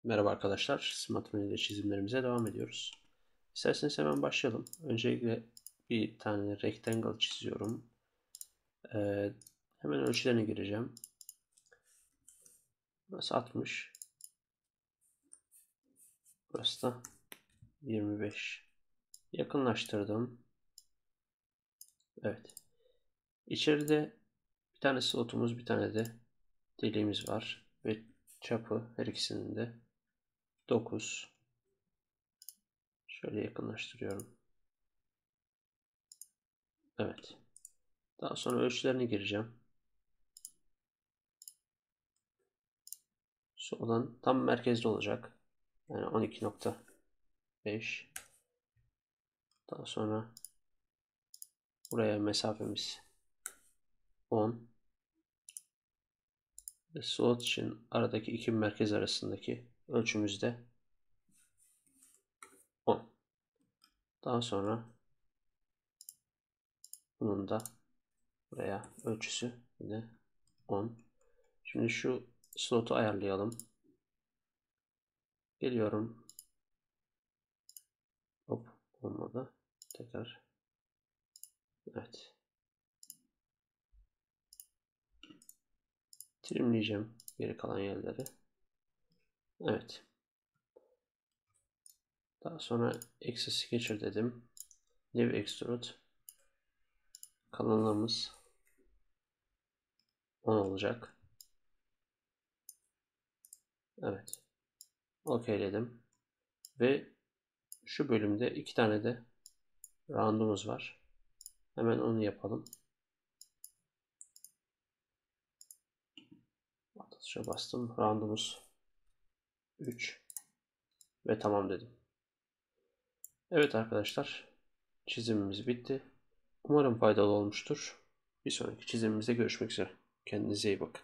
Merhaba arkadaşlar, Smartphone ile çizimlerimize devam ediyoruz. İsterseniz hemen başlayalım. Öncelikle bir tane rectangle çiziyorum. Hemen ölçülerine gireceğim. Burası 60. Burası da 25. Yakınlaştırdım. Evet. İçeride bir tane slotumuz, bir tane de deliğimiz var. Ve çapı her ikisinin de 9. Şöyle yakınlaştırıyorum. Evet. Daha sonra ölçülerine gireceğim. Soldan tam merkezde olacak. Yani 12.5. Daha sonra buraya mesafemiz 10. Ve slot için aradaki iki merkez arasındaki ölçümüz de 10. Daha sonra bunun da buraya ölçüsü yine 10. Şimdi şu slotu ayarlayalım. Geliyorum. Hop, olmadı. Tekrar. Evet. Trimleyeceğim geri kalan yerleri. Evet. Daha sonra eksi sketcher dedim. New extrude. Kalınlığımız 10 olacak. Evet. OK'ledim. Ve şu bölümde iki tane de round'umuz var. Hemen onu yapalım. Tuşa bastım. Round'umuz 3. Ve tamam dedim. Evet arkadaşlar. Çizimimiz bitti. Umarım faydalı olmuştur. Bir sonraki çizimimizde görüşmek üzere. Kendinize iyi bakın.